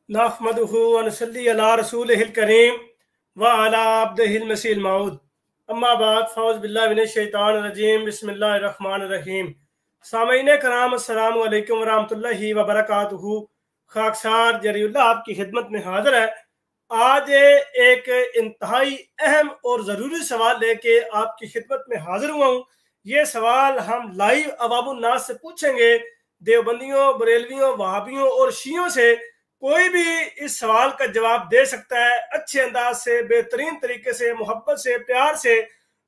नहमदुहु व नसल्ली अला रसूलिहिल करीम व अला अब्दिहिल मसीहिल मऊद। अम्मा बाद फ़ौज़ बिल्लाहि मिनश शैतानिर रजीम। बिस्मिल्लाहिर रहमानिर रहीम। सामीन कराम अस्सलामु अलैकुम व रहमतुल्लाहि व बरकातुहू। खाकसार जरीउल्लाह आपकी खिदमत में हाजिर है। आज एक इंतहाई अहम और ज़रूरी सवाल लेके आपकी खिदमत में हाजिर हुआ हूँ। ये सवाल हम लाइव अवामुन नास से पूछेंगे, देवबंदियों, बरेलवियों, वहाबियों और शियों से। कोई भी इस सवाल का जवाब दे सकता है अच्छे अंदाज से, बेहतरीन तरीके से, मोहब्बत से, प्यार से।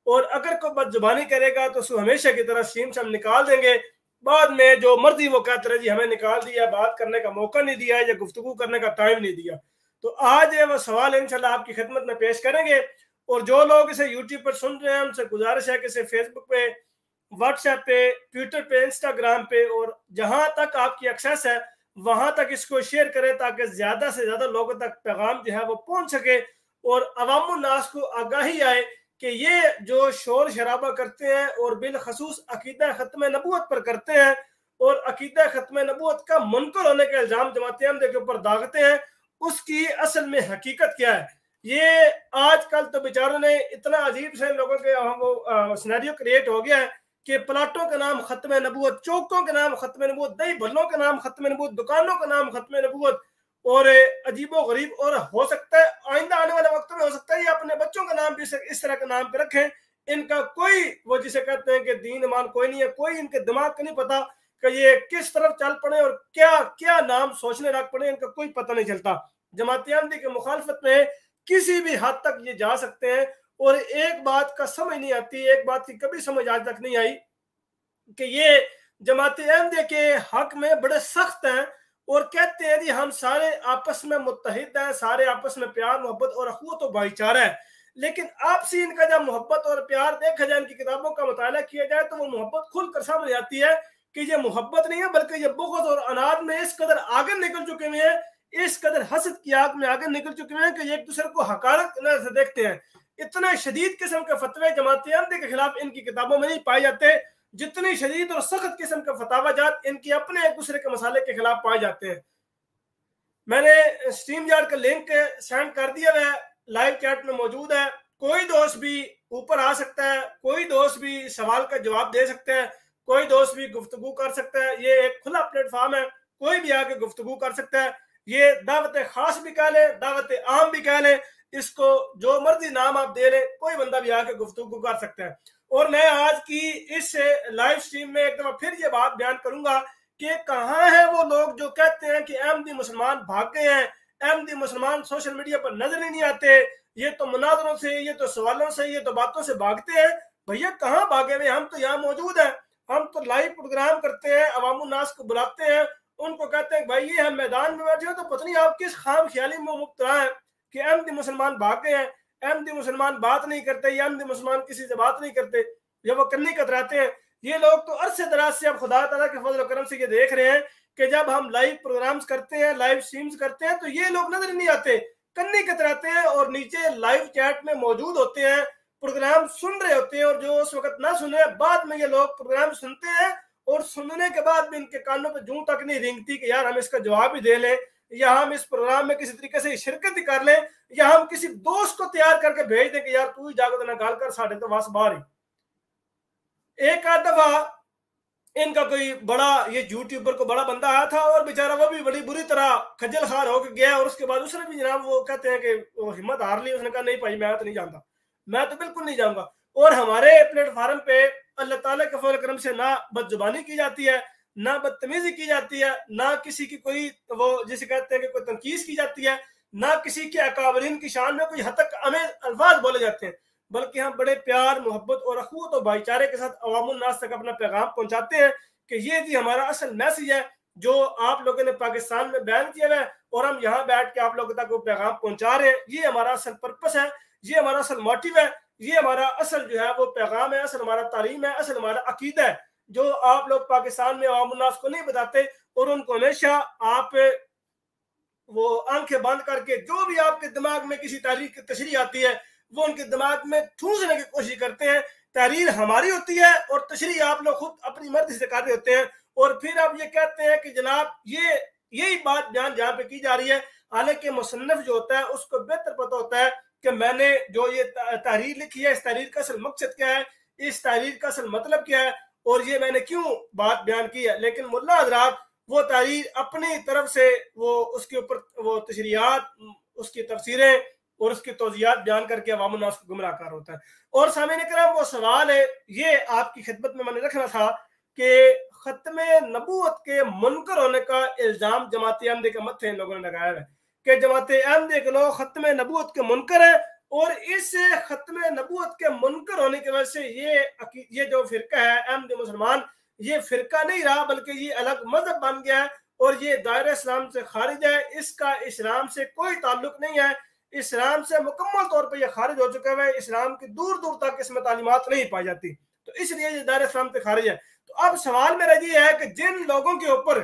और अगर कोई बदजुबानी करेगा तो उसको हमेशा की तरह स्ट्रीम से हम निकाल देंगे। बाद में जो मर्जी वो कहते रहे जी हमें निकाल दिया, बात करने का मौका नहीं दिया या गुफ्तगू करने का टाइम नहीं दिया। तो आज वो सवाल इंशाल्लाह आपकी खिदमत में पेश करेंगे। और जो लोग इसे यूट्यूब पर सुन रहे हैं उनसे गुजारिश है कि इसे फेसबुक पे, व्हाट्सएप पे, ट्विटर पे, इंस्टाग्राम पे और जहां तक आपकी एक्सेस है वहां तक इसको शेयर करें ताकि ज्यादा से ज्यादा लोगों तक पैगाम जो है वो पहुंच सके और अवामुन नास को आगाही आए कि ये जो शोर शराबा करते हैं और बिलखसूस अकीदा खत्म नबूवत पर करते हैं और अकीदा खत्म नबूवत का मुनकर होने का इल्जाम जमात अहमद के ऊपर दागते हैं, उसकी असल में हकीकत क्या है। ये आजकल तो बेचारों ने इतना अजीब से लोगों के वो सिनेरियो क्रिएट हो गया है कि प्लाटों का नाम खत्म नबूवत, चौकों के नाम खत्म नबूवत, दही भल्लों का नाम खत्म नबूवत, दुकानों का नाम खत्म नबूवत और अजीबो गरीब। और हो सकता है आइंदा आने वाले वक्त में हो सकता है ये अपने बच्चों का नाम भी इस तरह का नाम पे रखें। इनका कोई, वो जिसे कहते हैं कि दीन ईमान कोई नहीं है, कोई इनके दिमाग का नहीं पता कि ये किस तरफ चल पड़े और क्या क्या नाम सोचने लग पड़े, इनका कोई पता नहीं चलता। जमात अहमदी की मुखालफत में किसी भी हद तक ये जा सकते हैं। और एक बात का समझ नहीं आती, एक बात की कभी समझ आज तक नहीं आई कि ये जमात अहमदिया के हक में बड़े सख्त हैं और कहते हैं जी हम सारे आपस में मुत्तहिद हैं, सारे आपस में प्यार मोहब्बत और अखुवत और भाईचारा है। लेकिन आपसी इनका जब मोहब्बत और प्यार देखा जाए, इनकी किताबों का मुताला किया जाए तो वो मोहब्बत खुलकर सामने आती है कि ये मोहब्बत नहीं है बल्कि ये बुग़्ज़ और अनाद में इस कदर आगे निकल चुके हुए हैं, इस कदर हसद की आग में आगे निकल चुके हैं कि एक दूसरे को हकारत नजर से देखते हैं। इतने शदीद किस्म के फतवे जमात अहमदी के खिलाफ इनकी किताबों में नहीं पाए जाते जितनी शदीद और सख्त किस्म का फतावाजात इनके अपने एक दूसरे के मसाले के खिलाफ पाए जाते हैं। मैंने स्ट्रीम यार्ड का लिंक सेंड कर दिया है, लाइव चैट में मौजूद है। कोई दोस्त भी ऊपर आ सकता है, कोई दोस्त भी सवाल का जवाब दे सकता है, कोई दोस्त भी गुफ्तगू कर सकता है। ये एक खुला प्लेटफॉर्म है, कोई भी आके गुफ्तगू कर सकता है। ये दावत खास भी कह लें, दावत आम भी कह लें, इसको जो मर्जी नाम आप दे लें, कोई बंदा भी आके गुफ्तगू कर सकता है। और मैं आज की इस लाइव स्ट्रीम में एक दफा फिर ये बात बयान करूंगा कि कहाँ है वो लोग जो कहते हैं कि अहमदी मुसलमान भाग गए हैं, अहमदी मुसलमान सोशल मीडिया पर नजर ही नहीं आते, ये तो मुनाजरों से, ये तो सवालों से, ये तो बातों से भागते हैं। भैया कहाँ भागे हुए, हम तो यहाँ मौजूद हैं, हम तो लाइव प्रोग्राम करते हैं, अवामुन नास को बुलाते हैं, उनको कहते हैं भाई ये हम मैदान में बैठे हो तो पता नहीं आप किस खाम ख्याली में मुब्तला है कि अहमदी मुसलमान भाग गए हैं, अहमदी मुसलमान बात नहीं करते या अहमदी मुसलमान किसी से बात नहीं करते या वो करनी कतराते हैं। ये लोग तो अरसे दराज से अब खुदा ताला के फजल करम से ये देख रहे हैं कि जब हम लाइव प्रोग्राम्स करते हैं, लाइव स्ट्रीम्स करते हैं तो ये लोग नजर नहीं आते, कन्नी कतराते हैं और नीचे लाइव चैट में मौजूद होते हैं, प्रोग्राम सुन रहे होते हैं। और जो उस वक्त ना सुने, बाद में ये लोग प्रोग्राम सुनते हैं और सुनने के बाद भी इनके कानों पर जूं तक नहीं रेंगती कि यार हम इसका जवाब ही दे लें या हम इस प्रोग्राम में किसी तरीके से शिरकत ही कर लें या हम किसी दोस्त को तैयार करके भेज दें कि यार तू ही जाकर ना गाल कर, साढ़े तो बस बाहर ही। एक आध दफा इनका कोई बड़ा, ये यूट्यूबर को बड़ा बंदा आया था और बेचारा वो भी बड़ी बुरी तरह खज्जल खार होकर गया और उसके बाद उसने भी जनाब, वो कहते हैं कि वो हिम्मत हार ली, उसने कहा नहीं भाई मैं तो नहीं जानता, मैं तो बिल्कुल नहीं जाऊंगा। और हमारे प्लेटफॉर्म पे अल्लाह ताला के फजल करम से ना बदजुबानी की जाती है, ना बदतमीजी की जाती है, ना किसी की कोई वो जिसे कहते हैं कि कोई तनकीस की जाती है, ना किसी के अकाबरीन की शान में कोई हद तक हमें अल्फाज बोले जाते हैं, बल्कि हम बड़े प्यार मोहब्बत और अखुवत और भाईचारे के साथ अवामुन नास तक अपना पैगाम पहुंचाते हैं कि ये जी हमारा असल मैसेज है जो आप लोगों ने पाकिस्तान में बयान किया है और हम यहाँ बैठ के आप लोगों तक वो पैगाम पहुंचा रहे हैं। ये हमारा असल पर्पस है, ये हमारा असल मोटिव है, ये हमारा असल जो है वो पैगाम है, असल हमारा तालीम है, असल हमारा अकीदा है जो आप लोग पाकिस्तान में अवामुन नास को नहीं बताते। और उनको हमेशा आप वो आंखें बंद करके जो भी आपके दिमाग में किसी तारीख की तशरीह आती है वो उनके दिमाग में ठूंसने की कोशिश करते हैं। तहरीर हमारी होती है और तशरीह आप लोग खुद अपनी मर्जी से कर रहे होते हैं। और फिर आप ये कहते हैं कि जनाब ये यही बात बयान जहाँ पे की जा रही है, हालांकि मुसन्निफ जो होता है उसको बेहतर पता होता है कि मैंने जो ये तहरीर लिखी है, इस तहरीर का असल मकसद क्या है, इस तहरीर का असल मतलब क्या है, और ये मैंने क्यों बात बयान की है। लेकिन मुल्ला हजरात वो तहरीर अपनी तरफ से वो उसके ऊपर वो तशरीहात, उसकी तफसीरें और उसकी तौज़ियात बयान करके अवाम उन्नास को गुमराह कर होता है। और सामईन किराम वो सवाल है, ये आपकी खिदमत में मैंने रखना था कि खत्मे नबूवत के मुनकर होने का इल्ज़ाम जमात अहमदी के मत्थे इन लोगों ने लगाया है कि जमात अहमदी के लोग खत्मे नबूवत के मुनकर है, और इस खत्मे नबूवत के मुनकर होने की वजह से ये जो फिरका है अहमदी मुसलमान, ये फिरका नहीं रहा बल्कि ये अलग मजहब बन गया है और ये दायरा इस्लाम से खारिज है, इसका इस्लाम से कोई ताल्लुक नहीं है, इस्लाम से मुकम्मल तौर पर यह खारिज हो चुका है, इस्लाम की दूर दूर तक इसमें तालीमात नहीं पाई जाती, तो इसलिए ये दायरा इस्लाम से खारिज है। तो अब सवाल मेरा ये है कि जिन लोगों के ऊपर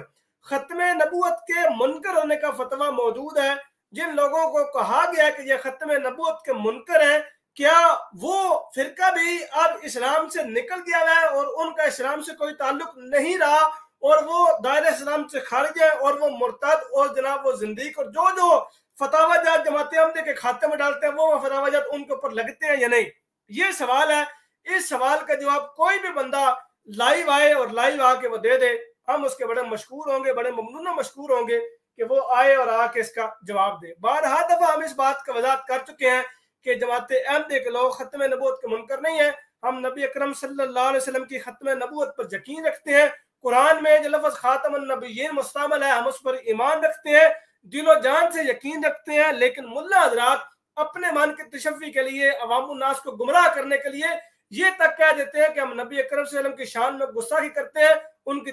खत्मे नबूवत के मुनकर होने का फतवा मौजूद है, जिन लोगों को कहा गया कि ये खत्मे नबूवत के मुनकर हैं, क्या वो फिरका भी अब इस्लाम से निकल गया है और उनका इस्लाम से कोई ताल्लुक नहीं रहा और वो दायरा इस्लाम से खारिज है और वो मुर्तद और जनाब वो जिंदीक और जो जो फतावाजात जमात अहमदी के खाते में डालते हैं वो फतावाजात उनके ऊपर लगते हैं या नहीं, ये सवाल है। इस सवाल का जवाब कोई भी बंदा लाइव आए और लाइव आके वो दे दे, हम उसके बड़े मशकूर होंगे, बड़े ममनून मशकूर होंगे कि वो आए और आके इसका जवाब दे। बारहा दफा हम इस बात का वजाहत कर चुके हैं कि जमात अहमदी के लोग खत्मे नबूवत के मुनकर नहीं है, हम नबी अकरम सल्लल्लाहु अलैहि वसल्लम की खत्मे नबूवत पर यकीन रखते हैं, कुरान में जो लफ्ज़ खातमुन नबिय्यीन मुस्तअमल है हम उस पर ईमान रखते हैं, दिलो जान से यकीन रखते हैं। लेकिन मुल्ला हजरात अपने मन के तशफ़ी के लिए अवाम उन्नास को गुमराह करने के लिए ये तक कह देते हैं कि हम नबी अकरम सल्लल्लाहु अलैहि वसल्लम की शान में गुस्ताखी करते हैं, उनकी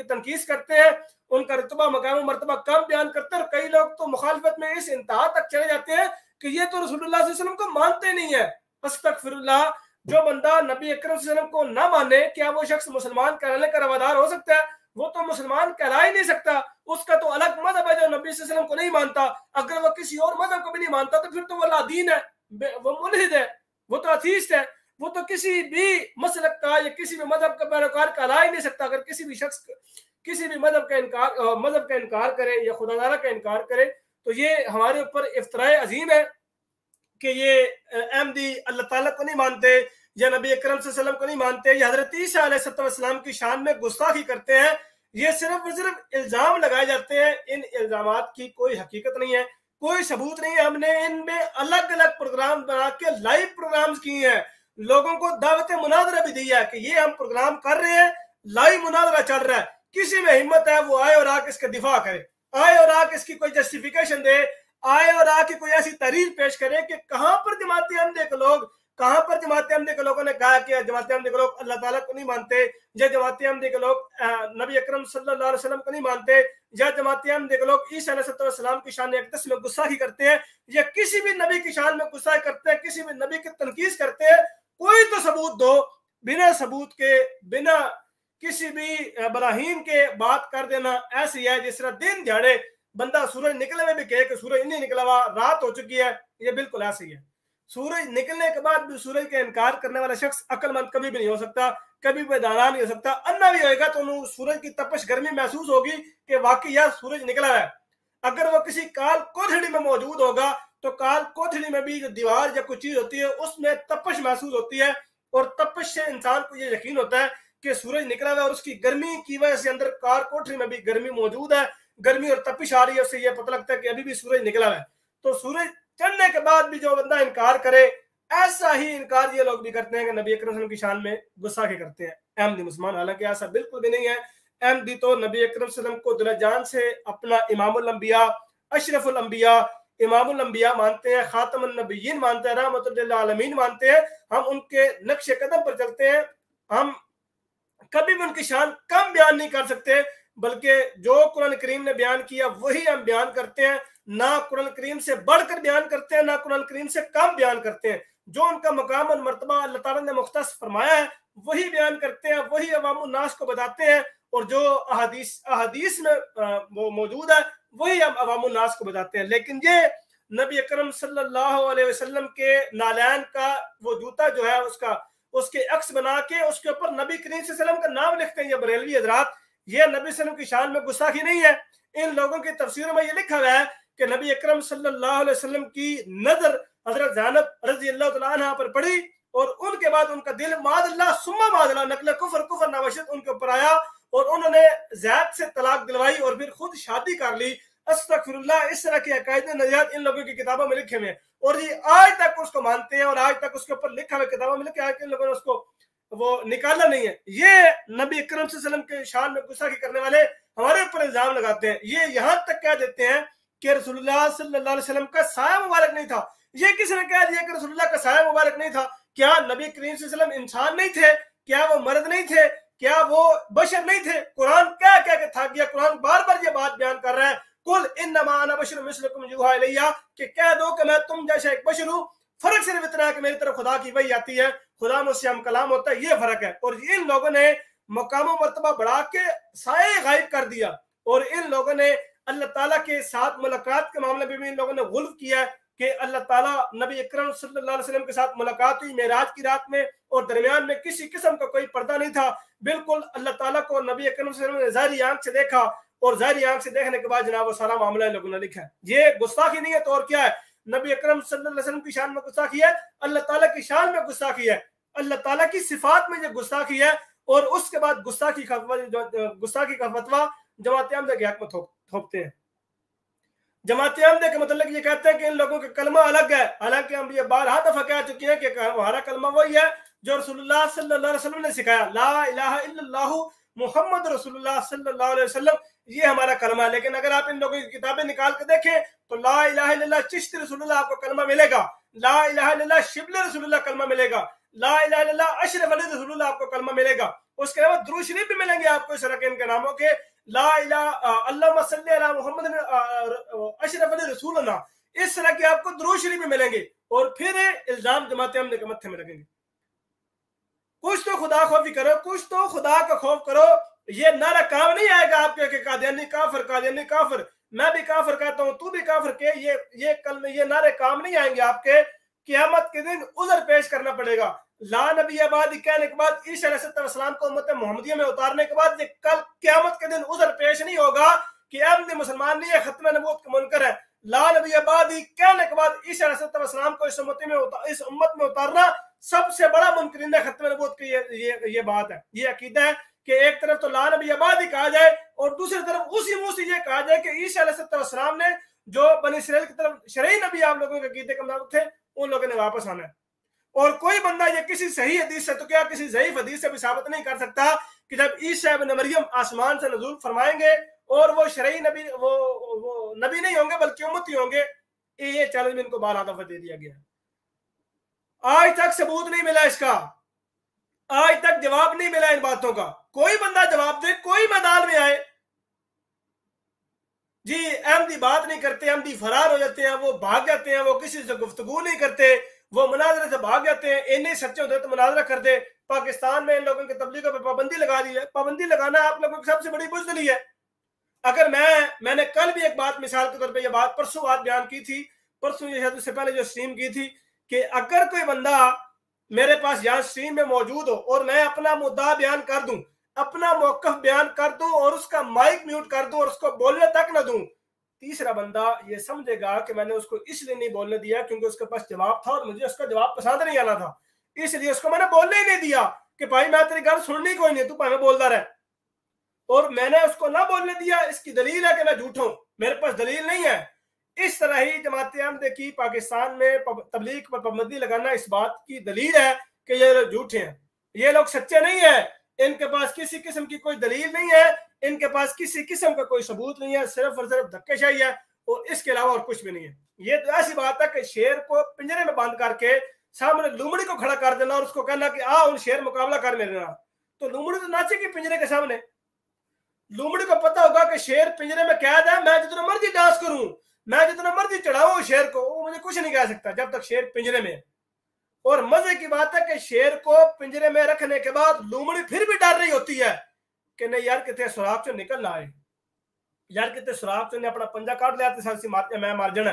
तनकीस करते हैं, उनका रुतबा मकाम मर्तबा कम बयान करते हैं। और कई लोग तो मुखालफत में इस इंतहा तक चले जाते हैं कि ये तो रसूलुल्लाह सल्लल्लाहु अलैहि वसल्लम को मानते नहीं है। अस्तगफिरुल्लाह, जो बंदा नबी अकरम सल्लल्लाहु अलैहि वसल्लम को ना माने, क्या वो शख्स मुसलमान कहलाने का रवादार हो सकता है? वो तो मुसलमान कहला ही नहीं सकता, उसका तो अलग मजहब है जो नबी सल्लल्लाहु अलैहि वसल्लम को नहीं मानता। अगर वो किसी और मजहब को भी नहीं मानता तो फिर तो वो लादीन है, वो मुल्हिद है, वो तो अथीस्ट है, वो तो किसी भी मसलक का या किसी भी मजहब का पैरोकार कहला ही नहीं सकता। अगर किसी भी शख्स किसी भी मजहब का इनकार करे या खुदा ताला का इनकार करे तो ये हमारे ऊपर इफ्तराए अजीम है कि ये अहमदी अल्लाह ताला को नहीं मानते या नबी अकरम सल्लल्लाहु अलैहि वसल्लम को नहीं मानते या हजरत ईसा अलैहिस्सलाम की शान में गुस्ताखी करते हैं। ये सिर्फ और सिर्फ इल्जाम लगाए जाते हैं, इन इल्जामात की कोई हकीकत नहीं है, कोई सबूत नहीं है। हमने इनमें अलग अलग प्रोग्राम बना के लाइव प्रोग्राम्स किए हैं, लोगों को दावत मुनाजरा भी दी है कि ये हम प्रोग्राम कर रहे हैं, लाइव मुनाजरा चल रहा है, किसी में हिम्मत है वो आए और आके इसका दिफा करे, आए और आके इसकी कोई जस्टिफिकेशन दे, आए और आके कोई ऐसी तहरीर पेश करे कि कहां पर जमात अहमदी के लोग, कहां पर जमात अहमदी के लोगों ने कहा कि जमात अहमदी के लोग अल्लाह ताला को नहीं मानते, या जमात अहमदी के लोग नबी अकरम सल्लल्लाहु अलैहि वसल्लम को नहीं मानते, या जमात अहमदी के लोग ईसा अलैहिस्सलाम की शान अक़दस में गुस्ताखी करते हैं, या किसी भी नबी की शान में गुस्ताखी करते हैं, किसी भी नबी की तनकीस करते हैं। कोई तो सबूत दो, बिना सबूत के, बिना किसी भी बराहीन के बात कर देना ऐसी है जिस तरह दिन दिहाड़े बंदा सूरज निकले में भी कहे कि सूरज नहीं निकला हुआ, रात हो चुकी है, ये बिल्कुल ऐसे ही है। सूरज निकलने के बाद भी सूरज का इनकार करने वाला शख्स अक्लमंद कभी भी नहीं हो सकता, कभी भी दाना नहीं हो सकता। अन्ना भी होगा तो उन्हें सूरज की तपश गर्मी महसूस होगी कि वाकई यार सूरज निकला है। अगर वो किसी काल कोठड़ी में मौजूद होगा तो काल कोठड़ी में भी जो दीवार या कोई चीज होती है उसमें तपश महसूस होती है, और तपश से इंसान को ये यकीन होता है कि सूरज निकला है और उसकी गर्मी की वजह से अंदर कार कोठरी में भी गर्मी मौजूद है, गर्मी और तपिश आ रही है, उससे यह पता लगता है कि अभी भी सूरज निकला है। तो सूरज चढ़ने के बाद भी जो बंदा इनकार करे, ऐसा ही इनकार ये लोग भी करते हैं कि नबी अकरम सल्लल्लाहु अलैहि वसल्लम की शान में गुस्ताखी करते हैं अहमदी मुसलमान। हालांकि ऐसा बिल्कुल भी नहीं है। अहमदी तो नबी अकरम सल्लल्लाहु अलैहि वसल्लम को दिल-जान से अपना इमामुल अंबिया, अशरफुल अंबिया, इमामुल अंबिया मानते हैं, खातमुन नबिय्यीन मानते हैं, रहमतुल लिल आलमीन मानते हैं। हम उनके नक्शे कदम पर चलते हैं, हम कभी भी उनकी शान कम बयान नहीं कर सकते, बल्कि जो कुरान करीम ने बयान किया वही हम बयान करते हैं, ना कुरान करीम से बढ़कर बयान करते हैं, ना कुरान करीम से कम बयान करते हैं। जो उनका मकाम और मर्तबा अल्लाह ताला ने मुख्तस फरमाया है वही बयान करते हैं, वही अवाम उन्नास को बताते हैं, और जो अहादीस में वो मौजूद है वही हम अवाम उन्नास को बताते हैं। लेकिन ये नबी अकरम सल्लल्लाहु अलैहि वसल्लम के नालैन का वो जूता जो है उसके अक्स बना के उसके ऊपर नबी करीम सल्लल्लाहु अलैहि वसल्लम का नाम लिखते हैं। ये बरेलवी हजरात, ये नबी सल्लल्लाहु अलैहि वसल्लम की शान में गुस्ताखी नहीं है। इन लोगों की तफसीरों में ये लिखा हुआ है कि नबी अकरम सल्लल्लाहु अलैहि वसल्लम की नजर हजरत ज़ैनब रजी अल्लाह तआला अन्हा पर पड़ी और उनके बाद उनका दिल मादल्ला सुम्मा मादल्ला नकल कुफर नवशत उनके ऊपर आया और उन्होंने ज़ैद से तलाक दिलवाई और फिर खुद शादी कर ली। अस्तगफिरुल्लाह, इस तरह के अकायदे नज़रियात इन लोगों की किताबों में लिखे हुए हैं और ये आज तक उसको मानते हैं और आज तक उसके ऊपर लिखा हुआ किताबों में लिखा है कि इन लोगों ने उसको वो निकाला नहीं है। ये नबी अकरम सल्लल्लाहु अलैहि वसल्लम के शान में गुस्ताखी करने वाले हमारे ऊपर इल्जाम लगाते हैं। ये यहाँ तक कह देते हैं कि रसूलुल्लाह सल्लल्लाहु अलैहि वसल्लम का साया मुबारक नहीं था। ये किसने कह दिया कि रसूलुल्लाह का साया मुबारक नहीं था? क्या नबी करीम सल्लल्लाहु अलैहि वसल्लम इंसान नहीं थे? क्या वो मर्द नहीं थे? क्या वो बशर नहीं थे? कुरान क्या कह के थक गया। कुरान बार बार ये बात बयान कर रहा है, कुल इन्नमा अना बशरुम मिस्लुकुम युहा इलैया, कि कह दो कि मैं तुम जैसा एक बशर हूं, फर्क सिर्फ इतना है कि मेरी तरफ खुदा की वही आती है, खुदा मुझसे हम कलाम होता है, ये फर्क है। और इन लोगों ने मकाम मर्तबा बढ़ा के साए गायब कर दिया और इन लोगों ने अल्लाह ताला के साथ मुलाकात के मामले में भी इन लोगों ने गुल्फ किया कि अल्लाह ताला नबी अकरम सल्लल्लाहु अलैहि वसल्लम के साथ मुलाकात हुई मेराज की रात में और दरमियान में किसी किस्म का कोई पर्दा नहीं था। बिल्कुल अल्लाह ताला को नबी अकरम सल्लल्लाहु अलैहि वसल्लम ने ज़ाहिरी आंख से देखा और ज़ाहिरी आंख से देखने के बाद जनाब वो सारा मामला इन लोगों ने लिखा है। ये गुस्ताखी नहीं है तो और क्या है? नबी अकरम सल्लल्लाहु अलैहि वसल्लम की शान में गुस्ताखी है, अल्लाह ताला की शान में गुस्ताखी है, अल्लाह ताला की सिफात में ये गुस्ताखी है। और उसके बाद गुस्ताखी का फतवा जमात अहमद के हक में थोपते हैं। जमात अहमद के मतलब ये कहते हैं कि इन लोगों का कलमा अलग है, हालांकि हम ये बारहा दफा कह चुके हैं कि हमारा कलमा वही है जो रसूलुल्लाह सल्लल्लाहु अलैहि वसल्लम ने सिखाया, ला इलाहा इल्लल्लाहु मुहम्मद रसूलुल्लाह सल्लल्लाहु अलैहि वसल्लम, ये हमारा कलमा है। लेकिन अगर आप इन लोगों की किताबें निकाल के देखें तो ला इलाहा इल्लल्लाह चिश्ती रसूलुल्लाह आपको कलमा मिलेगा, ला इलाहा इल्लल्लाह शिबली रसूलुल्लाह कलमा मिलेगा, ला इलाहा इल्लल्लाह अशरफ अली रसूलुल्लाह आपको कलमा मिलेगा। उसके अलावा दुरूद शरीफ भी मिलेंगे आपको इस तरह के इनके नामों के, ला इलाहा अल्लाहुम्मा सल्ली अला मुहम्मद अशरफ अली रसूलुल्लाह, इस तरह के आपको दुरूद शरीफ भी मिलेंगे। और फिर इल्जाम जमात अहमद के मत्थे में लगेंगे। कुछ तो खुदा खौफी करो, कुछ तो खुदा का खौफ करो। ये नारा काम नहीं आएगा आपके कि कादियानी काफिर, मैं भी काफिर कहता हूं, तू भी काफिर के, ये कल में ये नारे काम नहीं आएंगे आपके। क़यामत के दिन उज़र पेश करना पड़ेगा। ला नबी आबादी कहने के बाद ईसा अलैहिस्सलाम को उम्मत मोहम्मदिया में उतारने के बाद ये कल क़यामत के दिन उज़र पेश नहीं होगा कि अहमद मुसलमान नहीं है, खत्म नबूवत का मुनकर है। ला नबी आबादी कहने के बाद ईसा अलैहिस्सलाम को इस उम्मत में उतारना सबसे बड़ा मुनकरीन है खत्म नबूवत की। ये बात है, ये अकीदा है कि एक तरफ तो ला नबी आबादी कहा जाए और दूसरी तरफ उसी मुंह से ये कहा जाए कि ईसा अलैहिस्सलाम ने जो बनी इस्राएल की तरफ शरई नबी आप लोगों के अकीदे के मुताबिक थे, उन लोगों ने वापस आना है। और कोई बंदा ये किसी सही हदीस से तो क्या किसी ज़ईफ हदीस से भी साबित नहीं कर सकता कि जब ईसा इब्न मरियम आसमान से नज़ूल फरमाएंगे और वो शरई नबी वो नबी नहीं होंगे बल्कि उम्मती होंगे। ये चैलेंज इनको बारहा दफा दे दिया गया, आज तक सबूत नहीं मिला इसका, आज तक जवाब नहीं मिला इन बातों का। कोई बंदा जवाब दे, कोई मैदान में आए। जी अहमदी बात नहीं करते, अहमदी फरार हो जाते हैं, वो भाग जाते हैं, वो किसी से गुफ्तगू नहीं करते, वो मुनाजरे से भाग जाते हैं। इन्हें सच्चे होते तो मुनाजरा कर दे। पाकिस्तान में इन लोगों की तबलीगों पर पाबंदी लगा दी है। पाबंदी लगाना आप लोगों की सबसे बड़ी बुज़दिली है। अगर मैंने कल भी एक बात मिसाल के तौर पर यह बात परसों बात बयान की थी, परसों ये उससे पहले जो स्ट्रीम की थी, कि अगर कोई बंदा मेरे पास यहाँ स्ट्रीम में मौजूद हो और मैं अपना मुद्दा बयान कर दूं, अपना मौक़िफ़ बयान कर दूं और उसका माइक म्यूट कर दूं और उसको बोलने तक न दूं, तीसरा बंदा ये समझेगा कि मैंने उसको इसलिए नहीं बोलने दिया क्योंकि उसके पास जवाब था और मुझे उसका जवाब पसंद नहीं आना था, इसलिए उसको मैंने बोलने ही नहीं दिया कि भाई मैं तेरी गल सुननी कोई नहीं, तू भाई बोलता रहे। और मैंने उसको ना बोलने दिया, इसकी दलील है कि मैं झूठ हूं, मेरे पास दलील नहीं है। इस तरह ही जमात अहमद की पाकिस्तान में तबलीग पर पाबंदी लगाना इस बात की दलील है कि ये लोग झूठे हैं, ये लोग सच्चे नहीं है, इनके पास किसी किस्म की कोई दलील नहीं है, इनके पास किसी किस्म का कोई सबूत नहीं है, सिर्फ और सिर्फ धक्केशाही है और इसके अलावा और कुछ भी नहीं है। ये तो ऐसी बात है कि शेर को पिंजरे में बंद करके सामने लूमड़ी को खड़ा कर देना और उसको कहना कि आ उन शेर मुकाबला कर मेरे ना, तो लूमड़ी तो नाचेगी पिंजरे के सामने। लूमड़ी को पता होगा कि शेर पिंजरे में कैद है, मैं जितना मर्जी डांस करूं, मैं जितना मर्जी चढ़ाऊं शेर को, वो मुझे कुछ नहीं कह सकता जब तक शेर पिंजरे में है। और मजे की बात है कि शेर को पिंजरे में रखने के बाद लूमड़ी फिर भी डर रही होती है कि नहीं यार कितने सुराख से निकल ना आए, यार कितने सुराख से अपना पंजा काट लिया तो मैं मार जाना।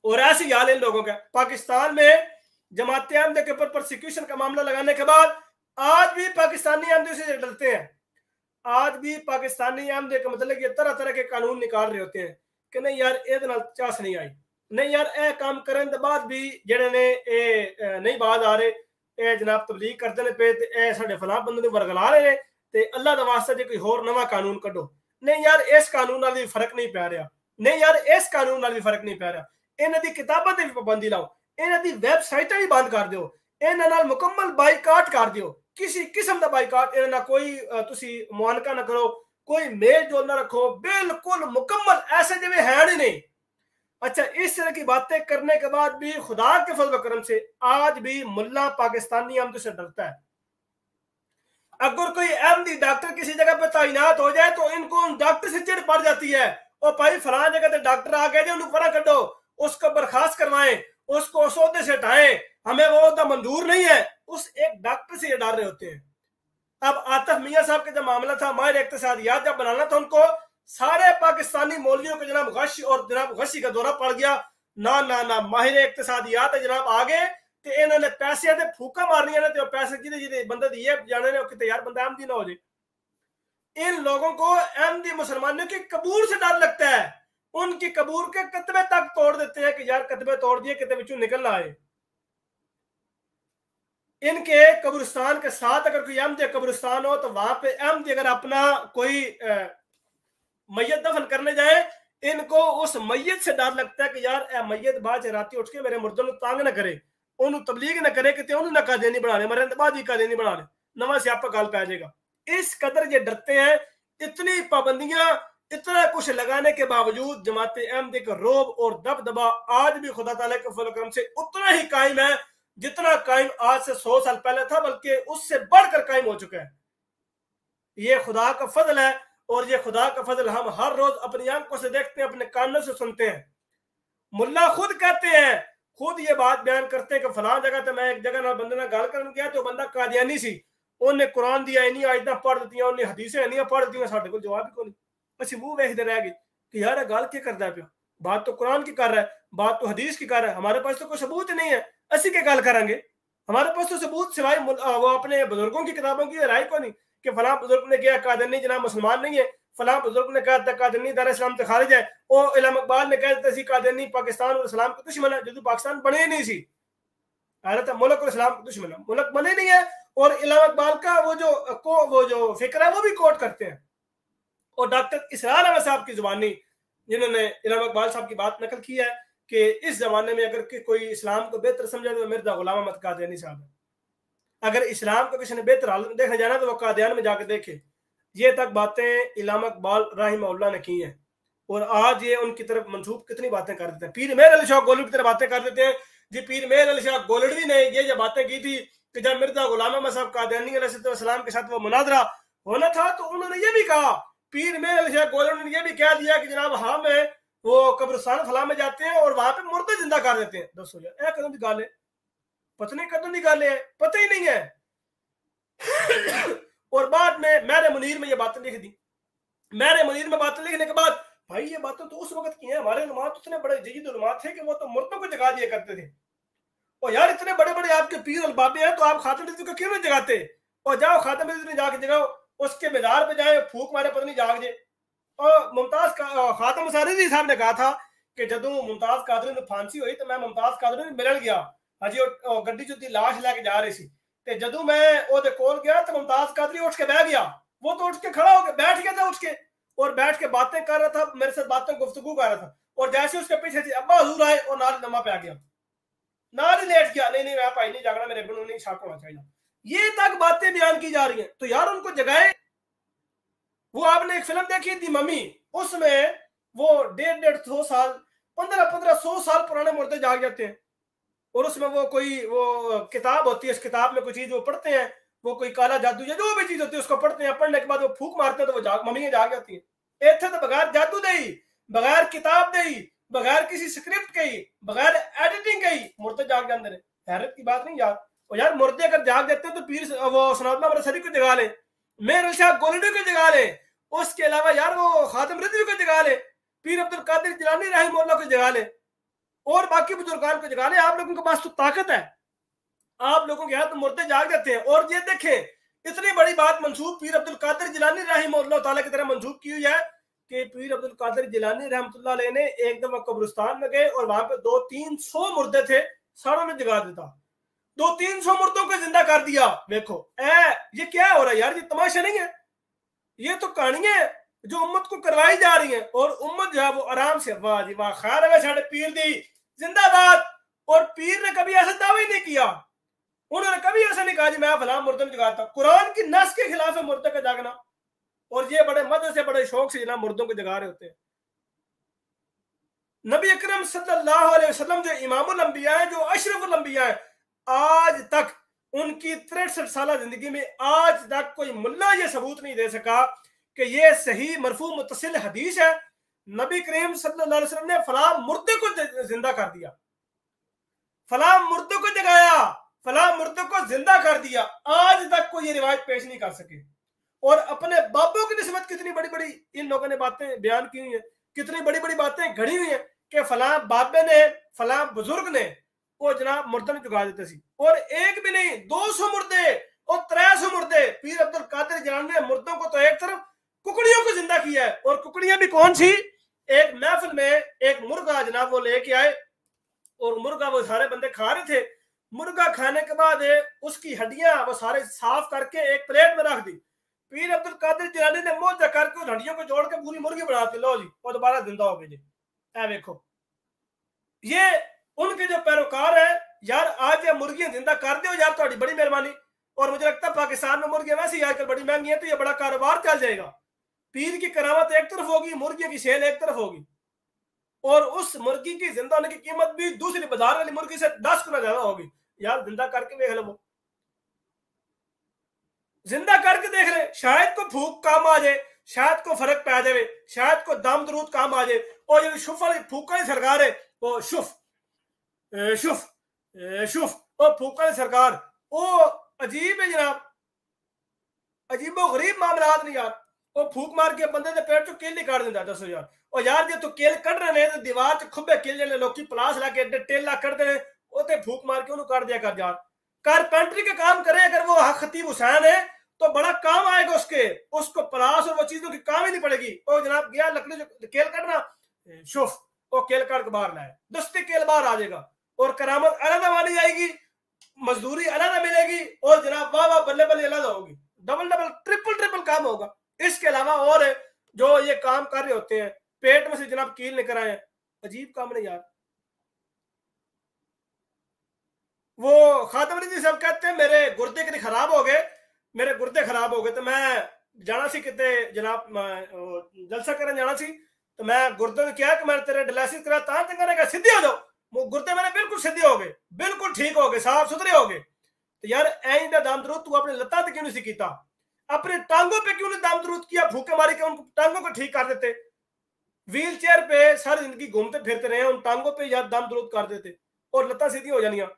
और ऐसी हाल इन लोगों का पाकिस्तान में जमात अहमद के ऊपर प्रोसिक्यूशन का मामला लगाने के बाद आज भी पाकिस्तानी अहमदी से डरते हैं। आज भी पाकिस्तानी आमदे का मतलब ये तरह तरह के कानून निकाल रहे होते हैं कि नहीं यार ਇਹਦੇ ਨਾਲ ਚਾਸ नहीं आई, नहीं यार ਇਹ काम ਕਰਨ ਦੇ ਬਾਅਦ ਵੀ ਜਿਹੜੇ ਨੇ ਇਹ ਨਹੀਂ ਬਾਜ਼ ਆ ਰਹੇ, ਇਹ ਜਨਾਬ ਤਬਲੀਗ ਕਰਦੇ ਨੇ ਪਏ ਤੇ ਇਹ ਸਾਡੇ ਫਲਾਹ ਬੰਦੇ ਨੂੰ ਵਰਗਲਾ ਰਹੇ ਨੇ ਤੇ ਅੱਲਾਹ ਦਾ ਵਾਸਤਾ ਜੇ ਕੋਈ ਹੋਰ ਨਵਾਂ ਕਾਨੂੰਨ ਕੱਢੋ। नहीं यार इस कानून ਨਾਲ ਵੀ ਫਰਕ ਨਹੀਂ ਪੈ ਰਿਹਾ, नहीं यार इस कानून ਨਾਲ ਵੀ ਫਰਕ ਨਹੀਂ ਪੈ ਰਿਹਾ। ਇਹਨਾਂ ਦੀ ਕਿਤਾਬਾਂ ਤੇ ਵੀ ਪਾਬੰਦੀ ਲਾਓ, ਇਹਨਾਂ ਦੀ ਵੈਬਸਾਈਟਾਂ ਵੀ ਬੰਦ ਕਰ ਦਿਓ, ਇਹਨਾਂ ਨਾਲ ਮੁਕੰਮਲ ਬਾਈਕਾਟ ਕਰ ਦਿਓ। किसी किस्म का बाइकाट ना कोई तुसी मुआनका ना करो, कोई मेल जोल ना रखो, बिल्कुल मुकम्मल ऐसे जिਵੇਂ है ही नहीं। अच्छा, इस तरह की बातें करने के बाद भी खुदा के फजल करम से आज भी मुल्ला पाकिस्तानी अहमद से डरता है। अगर कोई अहमदी डॉक्टर किसी जगह पर तैनात हो जाए तो इनको डॉक्टर से चिढ़ पड़ जाती है, और भाई फलां जगह तो डॉक्टर आ गए, उन्हें परा कटो, उसको बर्खास्त करवाएं, उसको सौदे से हटाएं, हमें वो तो मंजूर नहीं है। उस एक डॉक्टर से ये डर रहे होते हैं। अब आतिफ मियां साहब का जब मामला था, माहिर इक्तिसादियात जब बनाना था उनको, सारे पाकिस्तानी मौलवियों को जनाब गश और जनाब गशी का दौरा पड़ गया। ना ना ना माहिर इक्तिसादियात जनाब आगे तो इन्होंने पैसे ते फूका मारनिया ने, तो पैसे जिधे जिधे बंदे दिए जाने ने कि यार बंदा अहमदी ना हो जाए। इन लोगों को अहमदी मुसलमानों के कबूर से डर लगता है, उनकी कबूर के कतबे तक तोड़ देते हैं कि यार कतबे तोड़ दिए, कितने बिचू निकल आए। इनके कब्रिस्तान के साथ अगर कोई अहमदी कब्रिस्तान हो तो वहां पे अहमदी अगर अपना कोई मैयत दफन करने जाए, इनको उस मैयत से डर लगता है कि यार मैयत बाद राती उठ के मेरे मुर्दों तंग ना करे, उन्होंने तबलीग ना करे कि उन्होंने कादियानी बना ले, मरने बाद ही कादियानी बना ले, नवा स्यापा गल पै जाएगा। इस कदर ये डरते हैं, इतनी पाबंदियां, इतना कुछ लगाने के बावजूद जमात अहमदी का रोब और दबदबा आज भी खुदा ताला के फजल करम से उतना ही कायम है जितना कायम आज से 100 साल पहले था, बल्कि उससे बढ़कर कायम हो चुका है। ये खुदा का फजल है, और ये खुदा का फजल हम हर रोज अपनी आंखों से देखते हैं, अपने कानों से सुनते हैं। मुल्ला खुद कहते हैं, खुद ये बात बयान करते हैं कि फलां जगह तो मैं एक जगह ना बंदे ना गल करन गया तो बंदा कादियानी सी, उन्हें कुरान दिया इन्नी आयतां पढ़ दित्तियां, उन्हें हदीसें इन्नियां पढ़ दित्तियां, साडे कोल जवाब ही कोई नहीं। असि मुंह वेखदे रह गए कि यार गल क्या करदा पिया, बात तो कुरान की कर रहा है, बात तो हदीस की कर रहा है, हमारे पास तो कोई सबूत नहीं है, असि के गल करेंगे। हमारे पास तो सबूत सिवाय वो अपने बुजुर्गों की किताबों की राय को नहीं कि फलां बुजुर्ग ने किया कादियानी जनाब मुसलमान नहीं है, फलां बुजुर्ग ने कहा कादियानी दार इस्लाम से खारिज है, और इलाम इकबाल ने कहा था कादियानी पाकिस्तान और इस्लाम का दुश्मन है, जो पाकिस्तान बने नहीं सी, मुल्क और इस्लाम का दुश्मन है, मुल्क बने नहीं है। और इलाम इकबाल का वो जो फिक्र है वो भी कोट करते हैं। और डॉक्टर इसरार अहमद साहब की जुबानी, जिन्होंने इलाम इकबाल साहब की बात नकल की है कि इस जमाने में अगर कोई इस्लाम को बेहतर समझे तो मिर्जा गुलाम अहमद कादियानी साहब है। अगर इस्लाम को किसी ने बेहतर हालत देखने जाना तो वो कादियान में जाकर देखे। ये तक बातें इलामा इकबाल राहिमहुल्लाह ने की हैं, और आज ये उनकी तरफ मंसूब कितनी बातें कर देते हैं। पीर मेहर अली शाह गोलवी की तरफ बातें कर देते हैं जी। पीर मेहर अली शाह गोलवी ने ये बातें की थी कि जब मिर्जा गुलाम अहमद साहब कादियानी अलैहिस्सलाम के साथ वो मुनाजरा होना था तो उन्होंने ये भी कहा, पीर मेहर अली शाह गोलवी ने ये भी कह दिया कि जनाब हम वो कब्रिस्तान फला में जाते हैं और वहां पे मुर्दे जिंदा कर देते हैं। दसो यार कदों की गल है, पता नहीं कदों की गल है, पता ही नहीं है। और बाद में मैंने मुनीर में ये बातें लिख दी। मैंने मुनीर में बातें लिखने के बाद भाई ये बातें तो उस वक्त की हैं, हमारे उलमात उतने बड़े जयीद उलमात थे कि वो तो मुर्दों को जगा दिया करते थे। और यार इतने बड़े बड़े आपके पीर और बाबे हैं तो आप खातम रिज़वी को क्यों नहीं जगाते? और जाओ खातम रिज़वी जाके जगाओ, उसके मज़ार पे जाए फूक मारे पता नहीं जाग जाए। और मुमताज खातम रिज़वी साहब ने कहा था कि जदों मुमताज कादरी ने फांसी हुई तो मैं मुमताज कादरी ने मिलण गया, हजी गड्डी च लाश लैके जा रही सी, ते जदों मैं ओदे कोल गया तो मुमताज कादरी उठ के बह गया। वो तो उठ के खड़ा होकर बैठ गया था, उठ के और बैठ के बातें कर रहा था, मेरे साथ बातें गुफ्तगू कर रहा था। और जैसे उसके पीछे से अब्बा हुजूर आए और नाल लम्हा पे आ गया, नाल ही लेट गया। नहीं मैं भाई नहीं जागना, मेरे अब्बू नहीं शक होना चाहिए। ये तक बातें बयान की जा रही हैं। तो यार उनको जगाए। वो आपने एक फिल्म देखी थी मम्मी, उसमें वो 150-150 साल 1500 साल पुराने मुर्दे जाग जाते हैं। और उसमें वो कोई वो किताब होती है, इस किताब में कोई चीज वो पढ़ते हैं, वो कोई काला जादू या जो भी चीज होती है उसको पढ़ते हैं, पढ़ने के बाद वो फूक मारते हैं तो वो मम्मी जाग जाती है। इतने तो बगैर जादू दे ही, बगैर किताब दे ही, बगैर किसी स्क्रिप्ट के ही, बगैर एडिटिंग के ही मुर्दे जाग जाते हैं। हैरत की बात नहीं यार। और यार मुर्दे अगर जाग जाते हैं तो पीर वो सनातन अमृतसरी को जगा ले, मेहर अली शाह गोलवी को जगा ले, उसके अलावा यार वो खातम रिज़वी को जगा ले, पीर अब्दुल कादिर जिलानी रहमतुल्लाह को जगा ले, और बाकी बुजुर्गान को जगा ले। आप लोगों के पास तो ताकत है, आप लोगों के हाथ तो मुर्दे जाग जाते हैं। और ये देखें इतनी बड़ी बात मंसूब पीर अब्दुल कादिर जिलानी रहमतुल्लाह तआला की तरह मंसूब की हुई है कि पीर अब्दुल कादिर जिलानी रहमतुल्लाह अलैह ने एक दफा कब्रिस्तान में गए और वहां पे 200-300 मुर्दे थे, सारों ने जगा देता, 200-300 मुर्दों को जिंदा कर दिया। देखो ये क्या हो रहा है यार, ये तमाशा नहीं है, ये तो कहानियां है जो उम्मत को करवाई जा रही है। और उम्मत जो है वो आराम से, वाह जी वाह, खैर है साढ़े पीर दी जिंदाबाद। और पीर ने कभी ऐसा दावा ही नहीं किया, उन्होंने कभी ऐसा नहीं कहा जी मैं फलां मुर्दे में जगाता। कुरान की नस के खिलाफ है मुर्दे का जागना, और ये बड़े मजे से बड़े शौक से जनाब मुर्दों को जगा रहे होते हैं। नबी अकरम सल्लल्लाहु अलैहि वसल्लम जो इमामुल अंबिया है, जो अशरफुल अंबिया है, आज तक उनकी 63 साल जिंदगी में आज तक कोई मुल्ला ये सबूत नहीं दे सका कि ये सही मरफू मुतसिल हदीस है। नबी करीम सल्लल्लाहु अलैहि वसल्लम ने फलां मुर्दे को जिंदा कर दिया, फलां मुर्दे को जगाया, फलां मुर्दे को जिंदा कर दिया, आज तक कोई ये रिवायत पेश नहीं कर सके। और अपने बाबों की निस्बत कितनी बड़ी बड़ी इन लोगों ने बातें बयान की हुई है, कितनी बड़ी बड़ी बातें घड़ी हुई है कि फलां बाबे ने, फलां बुजुर्ग ने वो जनाब मुर्दे में जगा देते सी। और एक भी नहीं, 200 मुर्दे और 300 मुर्दे। पीर अब्दुल कादिर जिलानी ने मुर्दों को तो एक तरफ, कुकड़ियों को जिंदा किया है। और कुकड़ियां भी कौन सी, एक महफिल में एक मुर्गा जनाब वो लेके आए, और मुर्गा वो सारे बंदे खा रहे थे। मुर्गा खाने के बाद उसकी हड्डियां वो सारे साफ करके एक प्लेट में रख दी। पीर अब्दुल कादिर जिलानी ने मोजा करके उस हड्डियों को जोड़ के पूरी मुर्गी बना दी, लो जी वो दोबारा जिंदा हो गई जी। देखो ये उनके जो पैरोकार है यार, आज ये मुर्गियां जिंदा कर दो यार, थोड़ी बड़ी मेहरबानी। और मुझे लगता है पाकिस्तान में मुर्गियां वैसे ही आजकल बड़ी महंगी है, तो ये बड़ा कारोबार चल जाएगा। पीर की करामत एक तरफ होगी, मुर्गियों की सेल एक तरफ होगी, और उस मुर्गी की जिंदा होने की कीमत भी दूसरी बाजार वाली मुर्गी से 10 गुना ज्यादा होगी। यार जिंदा करके देख लो, जिंदा करके देख ले, शायद को भूख काम आ जाए, शायद को फर्क पै जाए, शायद को दम दरूद काम आ जाए। और ये शुफ वाली फूक वाली सरकार है, वो शुफ शुफ शुफ और फूक वाली सरकार, वो अजीब है जनाब, अजीबो गरीब मामला नहीं यार। वो फूक मार के बंदे दे पेट चो किल नहीं काट दिंदा, दसो यार। और यार जे तू किल कट रहे ने, दीवार च खुब्बे किल जने लोकी प्लास ला के टेला कर दे, ओते फूक मार के उन्होंने काट दिया कर यार। कारपेंटरी का काम करे अगर वो खतीब हुसैन है तो बड़ा काम आएगा उसके, उसको प्लास और वो चीजों की काम ही नहीं पड़ेगी। और जनाब गया लकड़ी जो केल कटना, शुफ वो केल काट के बाहर लाए, दस्ती केल बाहर आ जाएगा, और करामत अलग मानी जाएगी, मजदूरी अलग मिलेगी, और जनाब वाह वाह बल्ले बल्ले अलग होगी, डबल डबल ट्रिपल ट्रिपल काम होगा। इसके अलावा और जो ये काम कर रहे होते हैं, पेट में से जनाब कील लेकर आए, अजीब काम नहीं यार। वो खातम अली जी साहब कहते हैं मेरे गुर्दे कभी खराब हो गए, मेरे गुर्दे खराब हो गए, तो मैं जाना सी किते जनाब जलसा करने जाना सी, तो मैं गुर्दे ने क्या कि मैं तेरे डायलिसिस करा ता चंगा रहेगा, सीधे हो जाओ। वो गुर्दे मेरे बिल्कुल सीधे हो गए, बिल्कुल ठीक हो गए, साफ सुथरे हो गए। तो यार ऐ दाम दरूद तू अपने लत्ता तक क्यों नहीं सीखता, अपने टांगों पे क्यों नहीं दाम दरूद किया, भूखे मारी के उन टांगों को ठीक कर देते। व्हील चेयर पे सारी जिंदगी घूमते फिरते रहे, उन टांगों पे यार दाम दरूद कर देते और लत्ता सीधी हो जानिया।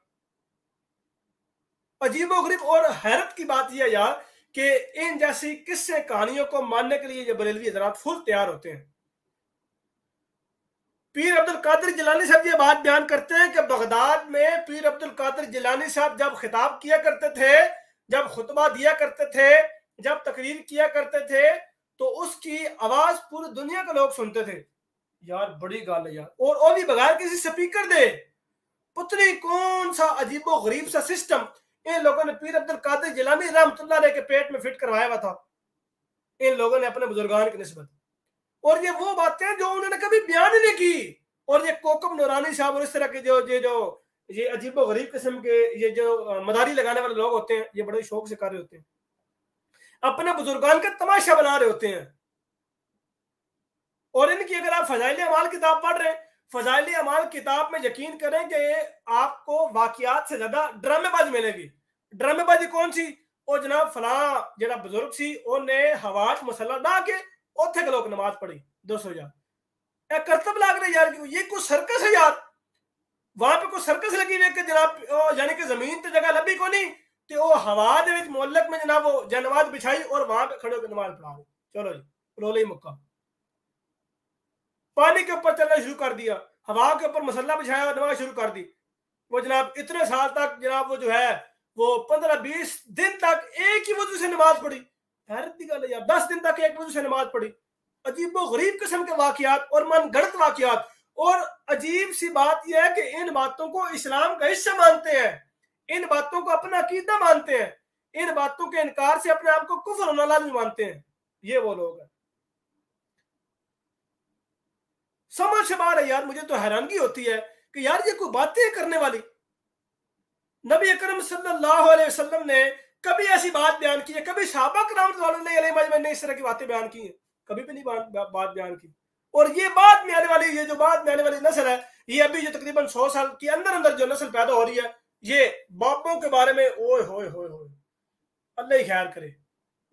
अजीबोगरीब और हैरत की बात यह है यार कि इन जैसी किस्से कहानियों को मानने के लिए ये बरेलवी हजरात फुल तैयार होते हैं। पीर अब्दुल कादिर जिलानी साहब ये बात बयान करते हैं कि बगदाद में पीर अब्दुल कादिर जिलानी साहब जब खिताब किया करते थे, जब खुतबा दिया करते थे, जब तकरीर किया करते थे, तो उसकी आवाज पूरी दुनिया के लोग सुनते थे। यार बड़ी गाल है यार, और वो भी बगैर किसी स्पीकर दे। पुतली कौन सा अजीबो गरीब सा सिस्टम इन लोगों ने पीर अब्दुल कादिर जिलानी रहमतुल्लाह अलैह के पेट में फिट करवाया हुआ था, इन लोगों ने अपने बुजुर्गान की निस्बत। और ये वो बातें जो उन्होंने कभी बयान ही नहीं की। और ये कोकम नूरानी साहब और इस तरह के जो ये अजीबो गरीब किस्म के ये जो मदारी लगाने वाले लोग होते हैं, ये बड़े शौक से कर रहे होते हैं, अपने बुजुर्गान का तमाशा बना रहे होते हैं। और इनकी अगर आप फजाइल अमाल किताब पढ़ रहे हैं, फजाइल अमाल किताब में यकीन करें कि आपको वाकयात से ज्यादा ड्रामेबाजी मिलेगी। ड्रामेबाजी कौन सी, और जनाब फलां जरा बुजुर्ग सी उन्हें हवाज मसला ना के उथे के लोग नमाज पढ़ी, 200 यार करतब लाग रहे यार, ये कोई सर्कस है यार। वहां पे कोई सर्कस लगी हुई है जनाब, यानी कि जमीन तो जगह लभी को नहीं, तो वो हवा दे मोहल्लक में जनाब वो जनमाज बिछाई और वहां पे खड़े होकर नमाज पढ़ा, चलो जी रोले ही मुक्का। पानी के ऊपर चलना शुरू कर दिया, हवा के ऊपर मसल्ला बिछाया और नमाज शुरू कर दी। वो जनाब इतने साल तक जनाब वो जो है वो 15-20 दिन तक एक ही वजू से नमाज पढ़ी। हैरत की गल है यार, 10 दिन तक एक वजू से नमाज पढ़ी। अजीबो गरीब किस्म के वाकयात और मन गढ़ंत वाकयात। और अजीब सी बात यह है कि इन बातों को इस्लाम का हिस्सा मानते हैं, इन बातों को अपना अकीदा मानते हैं, इन बातों के इनकार से अपने आप को कुफ्र होना लाजिम मानते हैं। ये वो लोग हैं। समझ से बाहर है यार। मुझे तो हैरानगी होती है कि यार ये कोई बातें करने वाली। नबी अकरम सल्लल्लाहु अलैहि वसल्लम ने कभी ऐसी बात बयान की है? कभी सहाबा किराम ने इस तरह की बातें बयान की है? कभी भी नहीं बात बयान की। और ये बाद में आने वाली, ये जो बाद में आने वाली नस्ल है, ये अभी जो तकरीबन 100 साल के अंदर अंदर जो नस्ल पैदा हो रही है, ये बापों के बारे में ओए होए होए होए, अल्लाह ही खैर करे।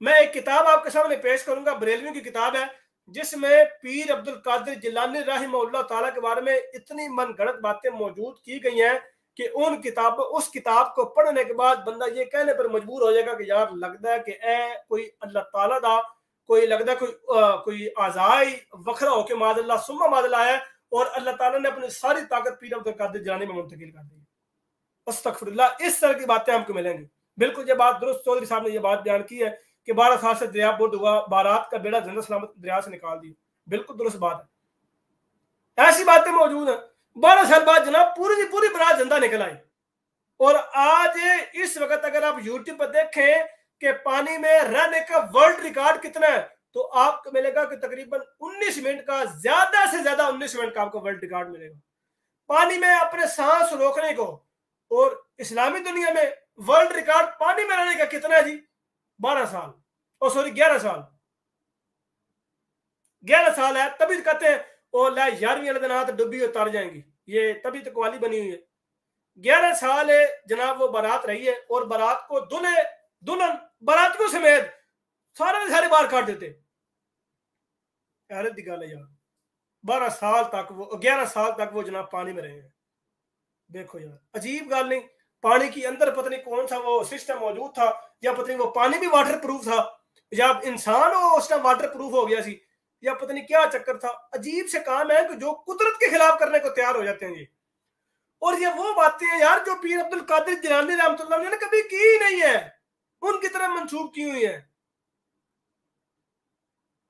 मैं एक किताब आपके सामने पेश करूंगा, बरेलवी की किताब है, जिसमें पीर अब्दुल कादिर जिलानी रहमहुल्लाह ताला के बारे में इतनी मनगढ़ंत बातें मौजूद की गई हैं कि उस किताब को पढ़ने के बाद बंदा ये कहने पर मजबूर हो जाएगा कि यार लगता है कि कोई अल्लाह ताला दा कोई लगता है कोई आज़ाई वखरा होके मादल्ला सुम्मा मादल्ला है और अल्लाह ताला ने अपनी सारी ताकत पीर अब्दुल कादिर जिलानी में मुंतकिल कर दी। अस्तगफिरुल्लाह। इस तरह की बातें हमको मिलेंगी। बिल्कुल ये बात दुरुस्त चौधरी साहब ने ये बात बयान की है कि 12 साल से दरिया बुर्द हुआ, बारात का बेड़ा जिंदा सलामत दरिया से निकाल दिया। बिल्कुल दुरुस्त बात है, ऐसी बातें मौजूद है। 12 साल बाद जनाब पूरी पूरी बारात जिंदा निकल आई। और आज इस वक्त अगर आप यूट्यूब पर देखें कि पानी में रहने का वर्ल्ड रिकॉर्ड कितना है, तो आपको मिलेगा कि तकरीबन 19 मिनट का, ज्यादा से ज्यादा 19 मिनट का आपको वर्ल्ड रिकॉर्ड मिलेगा पानी में अपने सांस रोकने को। और इस्लामी दुनिया में वर्ल्ड रिकॉर्ड पानी में रहने का कितना है जी? 12 साल, और सॉरी 11 साल। 11 साल है, तभी कहते हैं ओ ला 11वीं वाले दिन हाथ डुबी उतार जाएंगी, ये तभी तो कवाली बनी हुई है। 11 साल है जनाब वो बारात रही है, और बारात को दुल्हन बारातियों समेत सारे बाहर काट देते। हैरत की गल है यार, 12 साल तक वो, 11 साल तक वो जनाब पानी में रहे हैं। देखो यार, अजीब गल नहीं। पानी के अंदर पता नहीं कौन सा वो सिस्टम मौजूद था, या पता नहीं वो पानी भी वाटर प्रूफ था, या इंसान वो उस टाइम वाटर प्रूफ हो गया सी, या पता नहीं क्या चक्कर था। अजीब से काम है कि जो कुदरत के खिलाफ करने को तैयार हो जाते हैं ये। और ये वो बातें हैं यार जो पीर अब्दुल कादिर जिलानी रहमतुल्लाह ने कभी की ही नहीं है, उनकी तरफ मंसूब की हुई है।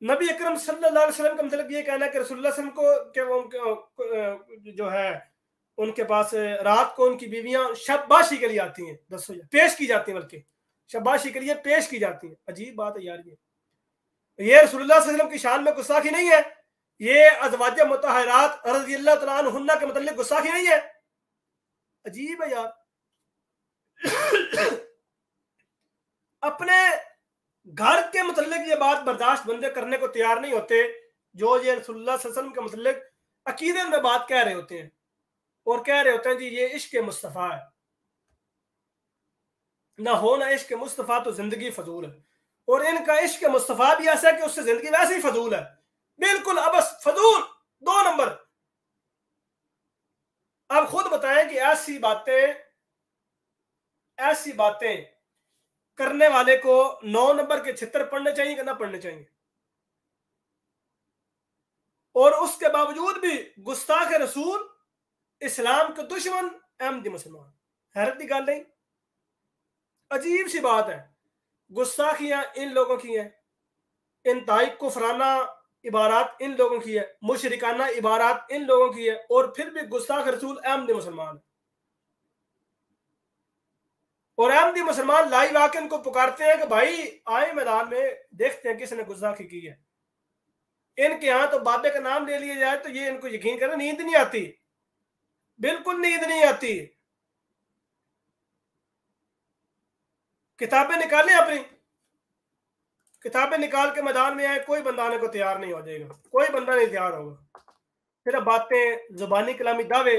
नबी अकरम सल्लल्लाहु अलैहि वसल्लम का मतलब ये कहना है कि रसूलुल्लाह सल्लल्लाहु अलैहि वसल्लम को जो है उनके पास रात को उनकी बीवियां शब्बाशी के लिए आती हैं, पेश की जाती हैं, बल्कि शब्बाशी के लिए पेश की जाती हैं। अजीब बात है यार, ये रसूलुल्लाह सल्लल्लाहु अलैहि वसल्लम की शान में गुस्ताखी नहीं है, ये अज़वाज मुतहहरात रज़ियल्लाहु तआला अन्हुन्ना के मतलब गुस्ताखी नहीं है। अजीब है यार। अपने घर के मतलब ये बात बर्दाश्त बंदे करने को तैयार नहीं होते, जो ये रसूलुल्लाह सल्लल्लाहु अलैहि वसल्लम के मतलब अकीदे में बात कह रहे होते हैं, और कह रहे होते हैं जी ये इश्क मुस्तफ़ा है, ना हो ना इश्क मुस्तफ़ा तो जिंदगी फजूल है। और इनका इश्क मुस्तफ़ा भी ऐसा है कि उससे जिंदगी वैसे ही फजूल है, बिल्कुल अबस फजूल, 2 नंबर। आप खुद बताएं कि ऐसी बातें करने वाले को 9 नंबर के छितर पढ़ने चाहिए कि ना पढ़ने चाहिए? और उसके बावजूद भी गुस्ताख रसूल, इस्लाम के दुश्मन, अहमदी मुसलमान। हैरत की गल नहीं, अजीब सी बात है। गुस्ताखियां इन लोगों की हैं, इंतहाई कुफराना इबारात इन लोगों की है, मुशरिकाना इबारात इन लोगों की है, और फिर भी गुस्ताख रसूल अहमदी मुसलमान। और अहमदी मुसलमान लाइव आके इनको पुकारते हैं कि भाई आए मैदान में, देखते हैं किसने गुस्ताखी की है। इनके यहां तो बाबे का नाम ले लिया जाए तो ये इनको यकीन करना नींद नहीं आती, बिल्कुल नींद नहीं आती। किताबें निकालें, अपनी किताबें निकाल के मैदान में आए, कोई बंदा आने को तैयार नहीं हो जाएगा, कोई बंदा नहीं तैयार होगा। सिर्फ बातें, जुबानी कलामी दावे,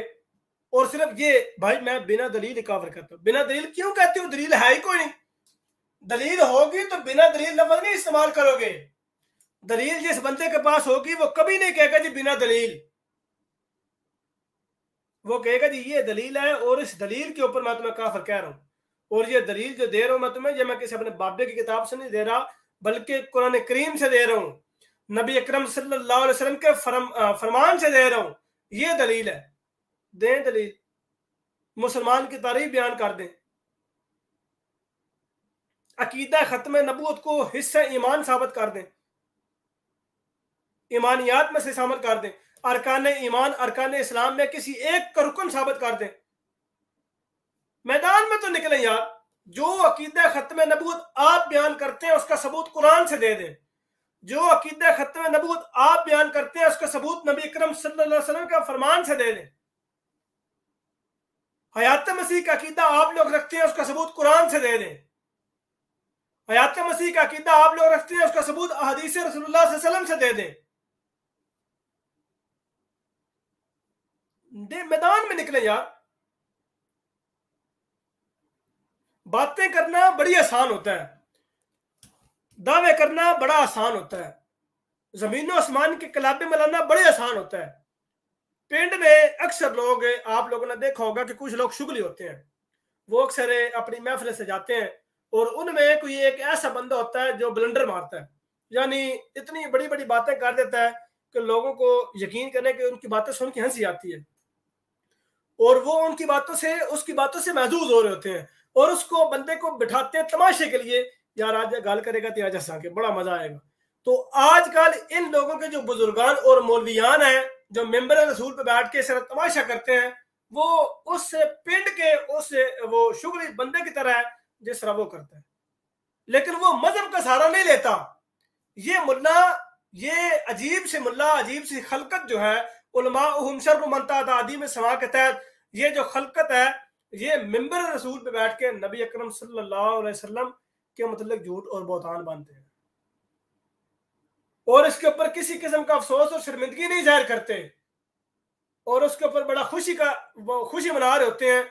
और सिर्फ ये भाई मैं बिना दलील काफिर करता हूं। बिना दलील क्यों कहते हो? दलील है ही कोई नहीं। दलील होगी तो बिना दलील लफ्ज नहीं इस्तेमाल करोगे। दलील जिस बंदे के पास होगी वो कभी नहीं कहेगा जी बिना दलील, वो कहेगा जी ये दलील है और इस दलील के ऊपर मैं तुम्हें काफिर कह रहा हूं। और ये दलील जो दे रहा हूं मैं तुम्हें, ये मैं किसी अपने बाबे की किताब से नहीं दे रहा, बल्कि कुरान करीम से दे रहा हूं, नबी अकरम सल्लल्लाहु अलैहि वसल्लम के फरमान से दे रहा हूं। ये दलील है, दें दलील, मुसलमान की तारीफ बयान कर दें। अकीदा ख़त्म नबूवत को हिस्सा ईमान साबित कर दें, ईमानियात में से शामिल कर दें, अरकान ईमान अरकान इस्लाम में किसी एक का रुकन साबित कर दें। मैदान में तो निकले यार। जो अकीदा ख़त्म नबूवत आप बयान करते हैं उसका सबूत कुरान से दे दें। जो अकीदा ख़त्म नबूवत आप बयान करते हैं उसका सबूत नबी अकरम सल्लल्लाहु अलैहि वसल्लम का फरमान से दे दें। हयात मसीह का अकीदा आप लोग रखते हैं उसका सबूत कुरान से दे दें। हयात मसीह का अकीदा आप लोग रखते हैं उसका सबूत अहदीस रसूलुल्लाह सल्लल्लाहु अलैहि वसल्लम से दे दें। मैदान में निकले यार। बातें करना बड़ी आसान होता है, दावे करना बड़ा आसान होता है, जमीन आसमान के कलाबे मिलाना बड़े आसान होता है। पिंड में अक्सर लोग, आप लोगों ने देखा होगा कि कुछ लोग शुगली होते हैं, वो अक्सर अपनी महफिल से जाते हैं और उनमें कोई एक ऐसा बंदा होता है जो ब्लंडर मारता है, यानी इतनी बड़ी बड़ी बातें कर देता है कि लोगों को यकीन करने की उनकी बातें सुन के हंसी आती है और वो उनकी बातों से उसकी बातों से महजूज हो रहे होते हैं और उसको बंदे को बिठाते हैं तमाशे के लिए, यार आज गाल करेगा तो आज हंसा के बड़ा मजा आएगा। तो आजकल इन लोगों के जो बुजुर्गान और मौलवियान हैं जो मेंबर रसूल पे बैठ के सिर्फ तमाशा करते हैं, वो उस पिंड के उस वो शुगली बंदे की तरह है जिस तरह वो करता है, लेकिन वो मजहब का सहारा नहीं लेता। ये मुल्ला, ये अजीब से मुल्ला, अजीब सी खलकत जो है, उलमा शर्र मन तादादी में समा के तहत ये जो खलकत है, ये मिंबर रसूल पे बैठ के नबी अकरम सल्लल्लाहु अलैहि वसल्लम के मतलब झूठ और बहतान बांधते हैं और इसके ऊपर किसी किस्म का अफसोस और शर्मिंदगी नहीं जाहिर करते और उसके ऊपर बड़ा खुशी मना रहे होते हैं।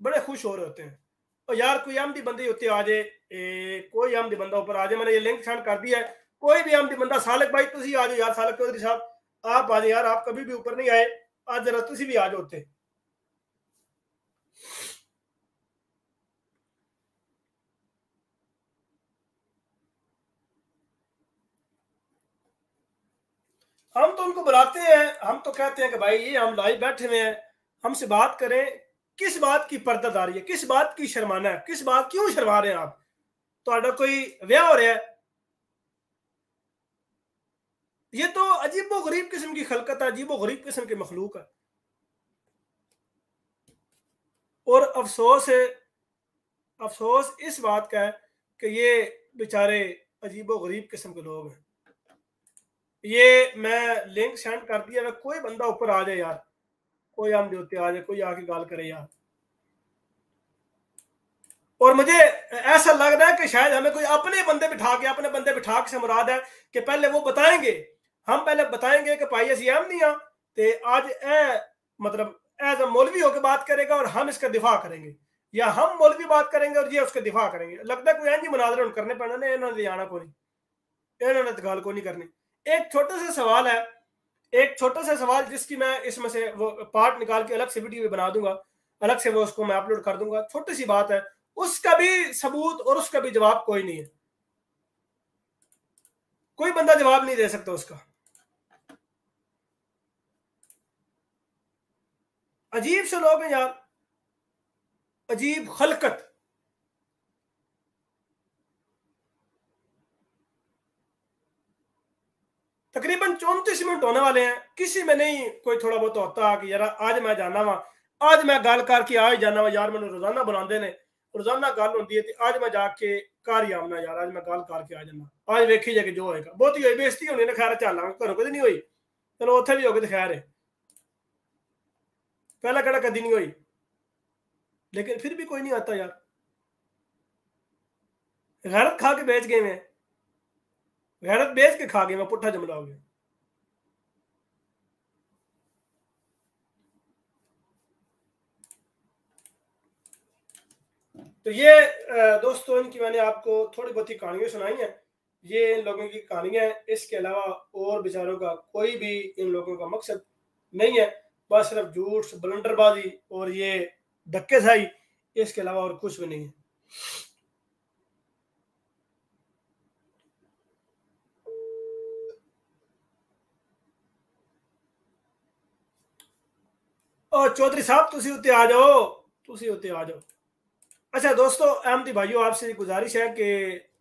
बड़े खुश हो रहे होते हैं। और यार कोई आमदी बंदी होती आ जाए, कोई आमदी बंदा ऊपर आ जाए, मैंने ये लिंक सेंड कर दिया है, कोई भी आमदी बंदा, सालक भाई तुसी आ जाओ यार, सालक चौधरी साहब आप आ जाए यार, आप कभी भी ऊपर नहीं आए, आज जरा तुसी भी आ जाओ होते। हम तो उनको बुलाते हैं, हम तो कहते हैं कि भाई ये हम लाइव बैठे हुए हैं, हमसे बात करें, किस बात की पर्दादारी है, किस बात की शर्माना है, किस बात क्यों शर्मा रहे हैं आप, तो कोई ब्याह हो रहा है? ये तो अजीबो गरीब किस्म की खलकत है, अजीबो गरीब किस्म की मखलूक है। और अफसोस है, अफसोस इस बात का है कि ये बेचारे अजीबो गरीब किस्म के लोग हैं। ये मैं लिंक सेंड कर दिया, अगर कोई बंदा ऊपर आ जाए यार, कोई हम होते आ जाए, कोई आके गाल करे यार। और मुझे ऐसा लग रहा है कि शायद हमें कोई अपने बंदे बिठा के से मुराद है कि पहले वो बताएंगे, हम पहले बताएंगे कि भाई असी हम नहीं ते आज मतलब एज अ मौलवी होकर बात करेगा और हम इसका दिफा करेंगे, या हम मौलवी बात करेंगे और ये उसका दिफा करेंगे। लगता है कोई एंजी मुनाजरा करने पैना, इन्होंने ले आना को नहीं, इन्होंने तो गाल को नहीं करनी। एक छोटा सा सवाल है, एक छोटा सा सवाल जिसकी मैं इसमें से वो पार्ट निकाल के अलग से वीडियो भी बना दूंगा, अलग से वो उसको मैं अपलोड कर दूंगा, छोटी सी बात है, उसका भी सबूत और उसका भी जवाब कोई नहीं है, कोई बंदा जवाब नहीं दे सकता उसका। अजीब से लोग हैं यार, अजीब खलकत। तकरीबन 34 मिनट होने वाले हैं, किसी में नहीं कोई थोड़ा बहुत होता कि यार आज मैं जाना वा, आज मैं गल करके आ ही जाना वा यार, मैंने रोजाना बुलाते ने, रोजाना गल होती है, आज मैं जाके घर ही आना यार, आज मैं गल करके आ जाना, आज वेखी जाके जो होएगा। बहुत ही बेइज्जती होनी ना, खैर चल घरों कभी नहीं हुई, चलो उत्थे भी होगी तो खैर है, पहला कड़ा कदी नहीं हुई, लेकिन फिर भी कोई नहीं आता यार। गैरत खा के बेच गए मैं, गैरत बेच के खा गए मैं, पुट्ठा जमला हो गया। तो ये दोस्तों इनकी मैंने आपको थोड़ी बहुत ही कहानियां सुनाई हैं, ये इन लोगों की कहानियां हैं, इसके अलावा और बेचारों का कोई भी इन लोगों का मकसद नहीं है, बस सिर्फ झूठ बलंडरबाजी और ये धक्केशाही, इसके अलावा और कुछ भी नहीं है। और चौधरी साहब तुसी उत्ते आ जाओ, तुसी उत्ते आ जाओ। अच्छा दोस्तों, अहमदी भाइयों, आपसे गुजारिश है कि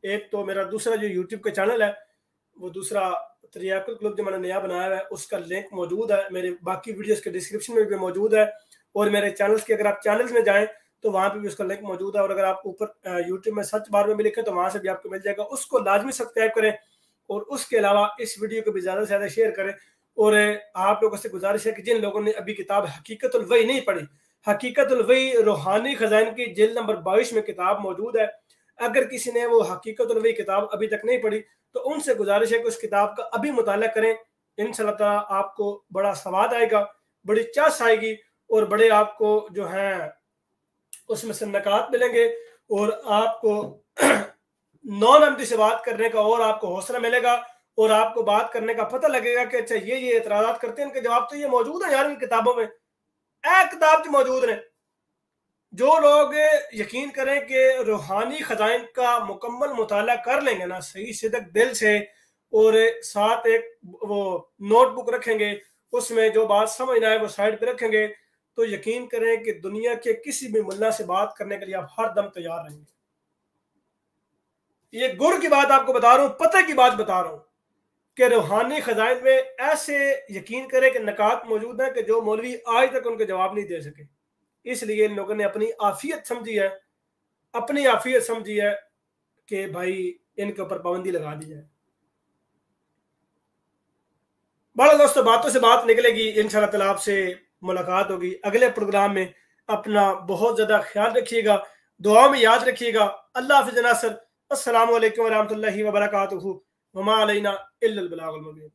एक तो मेरा दूसरा जो यूट्यूब का चैनल है, वो दूसरा त्रियाकुल क्लब जो मैंने नया बनाया है, उसका लिंक मौजूद है, मेरे बाकी वीडियोस के डिस्क्रिप्शन में भी मौजूद है, और मेरे चैनल्स के अगर आप चैनल्स में जाएं तो वहाँ पे भी उसका लिंक मौजूद है। और अगर आप ऊपर यूट्यूब में सर्च बार में भी लिखें तो वहाँ से भी आपको मिल जाएगा, उसको लाजमी सब्सक्राइब करें। और उसके अलावा इस वीडियो को भी ज़्यादा से ज़्यादा शेयर करें। और आप लोगों से गुजारिश है कि जिन लोगों ने अभी किताब हकीकतुल वही नहीं पढ़ी, हकीकतुल वही रूहानी खजाइन की जिल्द नंबर 22 में किताब मौजूद है। अगर किसी ने वो हकीकतुल वही किताब अभी तक नहीं पढ़ी तो उनसे गुजारिश है कि उस किताब का अभी मुताला करें। इंशाअल्लाह ताला आपको बड़ा स्वाद आएगा, बड़ी चास आएगी, और बड़े आपको जो है उसमें से नकात मिलेंगे, और आपको नॉन अहमदी से बात करने का और आपको हौसला मिलेगा, और आपको बात करने का पता लगेगा कि अच्छा ये एतराज़ात करते हैं, इनके जवाब तो ये मौजूद है यार इन किताबों में, किताब जो मौजूद है। जो लोग यकीन करें कि रूहानी खजाइन का मुकम्मल मुताला कर लेंगे ना सही सिदक दिल से, और साथ एक वो नोटबुक रखेंगे, उसमें जो बात समझ ना आए वो साइड पे रखेंगे, तो यकीन करें कि दुनिया के किसी भी मुल्ला से बात करने के लिए आप हर दम तैयार रहेंगे। ये गुर की बात आपको बता रहा हूँ, पते की बात बता रहा हूँ कि रूहानी खजाइन में ऐसे यकीन करें कि नकात मौजूद है कि जो मौलवी आज तक उनके जवाब नहीं दे सके। इसलिए इन लोगों ने अपनी आफियत समझी है, अपनी आफियत समझी है कि भाई इनके ऊपर पाबंदी लगा दी जाए। बड़ा दोस्तों, बातों से बात निकलेगी, इंशाल्लाह ताला आपसे मुलाकात होगी अगले प्रोग्राम में। अपना बहुत ज़्यादा ख्याल रखिएगा, दुआ में याद रखिएगा। अल्लाह हाफ़िज़ नासर। अस्सलामु अलैकुम व रहमतुल्लाहि व बरकातुहू। वमा अलैना इल्लल बलागुल मुबीन।